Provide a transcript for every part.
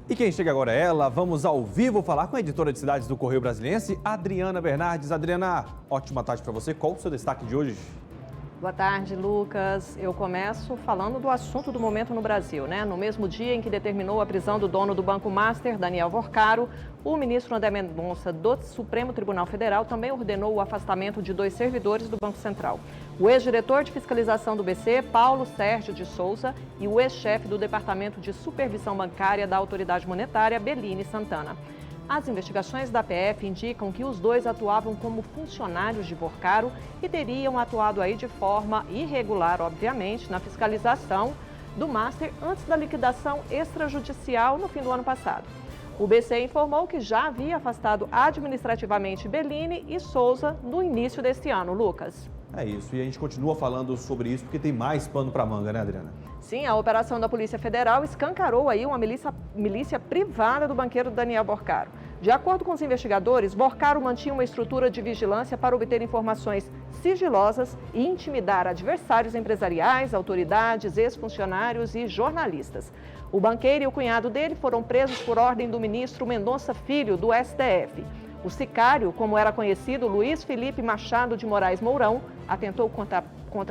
E quem chega agora é ela. Vamos ao vivo falar com a editora de cidades do Correio Brasiliense, Adriana Bernardes. Adriana, ótima tarde para você. Qual o seu destaque de hoje? Boa tarde, Lucas. Eu começo falando do assunto do momento no Brasil, né? No mesmo dia em que determinou a prisão do dono do Banco Master, Daniel Vorcaro, o ministro André Mendonça do Supremo Tribunal Federal também ordenou o afastamento de 2 servidores do Banco Central. O ex-diretor de fiscalização do BC, Paulo Sérgio de Souza, e o ex-chefe do Departamento de Supervisão Bancária da Autoridade Monetária, Beline Santana. As investigações da PF indicam que os 2 atuavam como funcionários de Vorcaro e teriam atuado aí de forma irregular, obviamente, na fiscalização do Master antes da liquidação extrajudicial no fim do ano passado. O BC informou que já havia afastado administrativamente Beline e Souza no início deste ano, Lucas. É isso, e a gente continua falando sobre isso porque tem mais pano para manga, né, Adriana? Sim, a operação da Polícia Federal escancarou aí uma milícia privada do banqueiro Daniel Vorcaro. De acordo com os investigadores, Vorcaro mantinha uma estrutura de vigilância para obter informações sigilosas e intimidar adversários empresariais, autoridades, ex-funcionários e jornalistas. O banqueiro e o cunhado dele foram presos por ordem do ministro Mendonça Filho, do STF. O sicário, como era conhecido, Luiz Felipe Machado de Moraes Mourão, atentou contra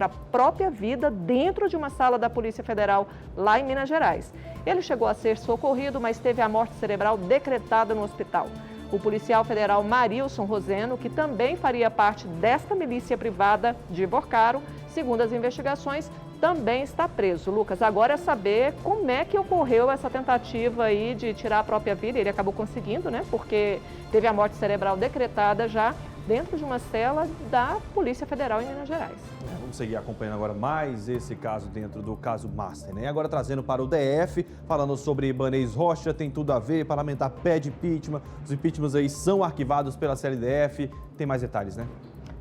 a própria vida dentro de uma sala da Polícia Federal lá em Minas Gerais. Ele chegou a ser socorrido, mas teve a morte cerebral decretada no hospital. O policial federal Marilson Roseno, que também faria parte desta milícia privada de Vorcaro, segundo as investigações, também está preso. Lucas, agora é saber como é que ocorreu essa tentativa aí de tirar a própria vida. Ele acabou conseguindo, né? Porque teve a morte cerebral decretada já dentro de uma cela da Polícia Federal em Minas Gerais. Vamos seguir acompanhando agora mais esse caso dentro do caso Master, né? E agora trazendo para o DF, falando sobre Ibanez Rocha, tem tudo a ver, parlamentar pede impeachment, os impeachments aí são arquivados pela CLDF, tem mais detalhes, né?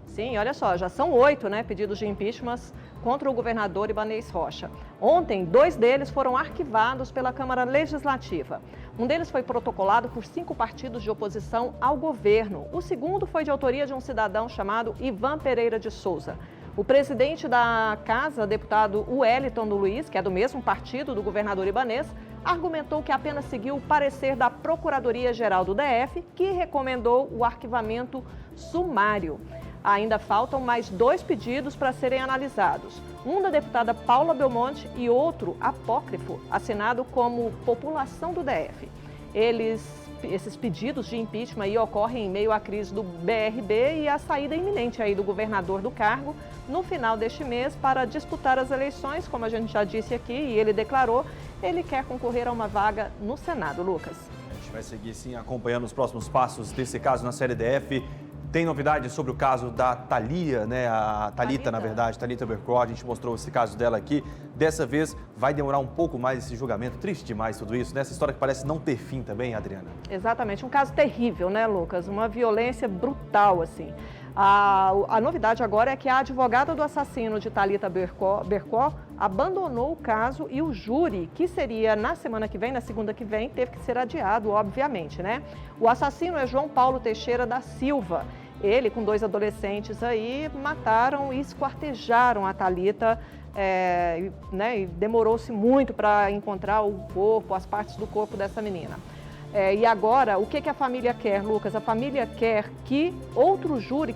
Sim, olha só, já são 8, né, pedidos de impeachment contra o governador Ibanez Rocha. Ontem, 2 deles foram arquivados pela Câmara Legislativa. Um deles foi protocolado por 5 partidos de oposição ao governo. O segundo foi de autoria de um cidadão chamado Ivan Pereira de Souza. O presidente da casa, deputado Wellington Luiz, que é do mesmo partido do governador Ibanez, argumentou que apenas seguiu o parecer da Procuradoria-Geral do DF, que recomendou o arquivamento sumário. Ainda faltam mais 2 pedidos para serem analisados. Um da deputada Paula Belmonte e outro apócrifo, assinado como população do DF. Esses pedidos de impeachment aí ocorrem em meio à crise do BRB e à saída iminente aí do governador do cargo no final deste mês para disputar as eleições, como a gente já disse aqui, e ele declarou, ele quer concorrer a uma vaga no Senado, Lucas. A gente vai seguir sim acompanhando os próximos passos desse caso na CLDF. Tem novidades sobre o caso da Thalia, né? A Thalita, na verdade, Thalita Bercó, a gente mostrou esse caso dela aqui. Dessa vez vai demorar um pouco mais esse julgamento. Triste demais tudo isso, né? Essa história que parece não ter fim também, Adriana. Exatamente, um caso terrível, né, Lucas? Uma violência brutal, assim. A novidade agora é que a advogada do assassino de Thalita Bercó abandonou o caso e o júri, que seria na semana que vem, na segunda que vem, teve que ser adiado, obviamente, né? O assassino é João Paulo Teixeira da Silva. Ele, com 2 adolescentes aí, mataram e esquartejaram a Thalita, né? E demorou-se muito para encontrar o corpo, as partes do corpo dessa menina. E agora, o que a família quer, Lucas? A família quer que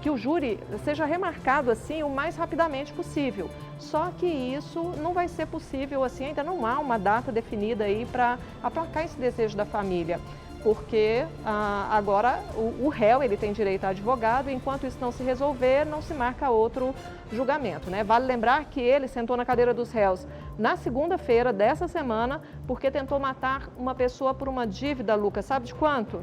que o júri seja remarcado assim o mais rapidamente possível. Só que isso não vai ser possível assim, ainda não há uma data definida aí para aplacar esse desejo da família. Porque agora o réu ele tem direito a advogado, e enquanto isso não se resolver, não se marca outro julgamento, né? Vale lembrar que ele sentou na cadeira dos réus na segunda-feira dessa semana, porque tentou matar uma pessoa por uma dívida, Lucas, sabe de quanto?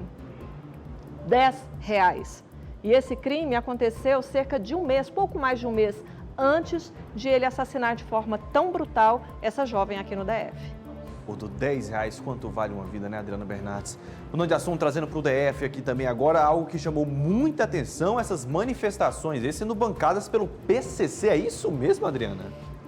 R$10. E esse crime aconteceu cerca de um mês, pouco mais de um mês, antes de ele assassinar de forma tão brutal essa jovem aqui no DF. Por R$10, quanto vale uma vida, né, Adriana Bernardes? Mudando de assunto, trazendo para o DF aqui também agora, algo que chamou muita atenção, essas manifestações, sendo bancadas pelo PCC, é isso mesmo, Adriana?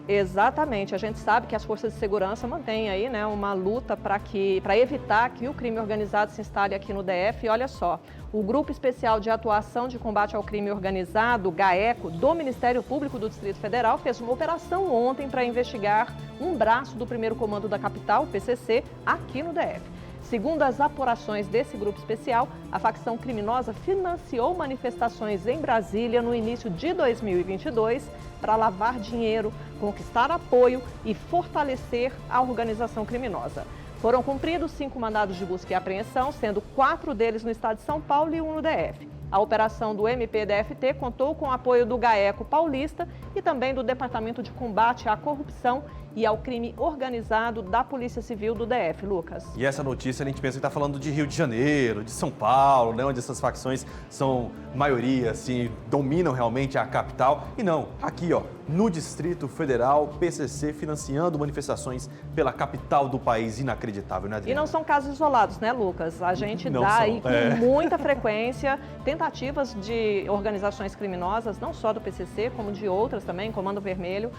Exatamente, a gente sabe que as forças de segurança mantêm aí, né, uma luta para evitar que o crime organizado se instale aqui no DF. E olha só, o Grupo Especial de Atuação de Combate ao Crime Organizado, GAECO, do Ministério Público do Distrito Federal, fez uma operação ontem para investigar um braço do primeiro comando da capital, o PCC, aqui no DF. Segundo as apurações desse grupo especial, a facção criminosa financiou manifestações em Brasília no início de 2022 para lavar dinheiro, conquistar apoio e fortalecer a organização criminosa. Foram cumpridos 5 mandados de busca e apreensão, sendo 4 deles no estado de São Paulo e 1 no DF. A operação do MPDFT contou com o apoio do GAECO Paulista e também do Departamento de Combate à Corrupção e ao Crime Organizado da Polícia Civil do DF, Lucas. E essa notícia a gente pensa que está falando de Rio de Janeiro, de São Paulo, né, onde essas facções são maioria, assim, dominam realmente a capital. E não, aqui ó, no Distrito Federal, PCC financiando manifestações pela capital do país, inacreditável, né, Adriana? E não são casos isolados, né, Lucas? A gente Não dá são, aí com muita frequência tentativas de organizações criminosas, não só do PCC, como de outras também, Comando Vermelho,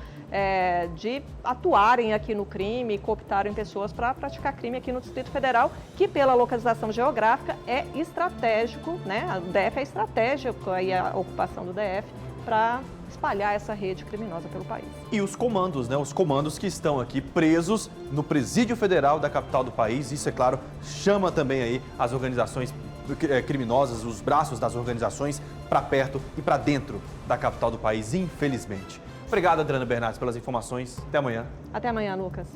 de atuarem aqui no crime e cooptarem pessoas para praticar crime aqui no Distrito Federal, que pela localização geográfica é estratégico, né? O DF é estratégico aí a ocupação do DF para espalhar essa rede criminosa pelo país. E os comandos, né? Os comandos que estão aqui presos no Presídio Federal da capital do país. Isso, é claro, chama também aí as organizações criminosas, os braços das organizações para perto e para dentro da capital do país, infelizmente. Obrigado, Adriana Bernardes, pelas informações. Até amanhã. Até amanhã, Lucas.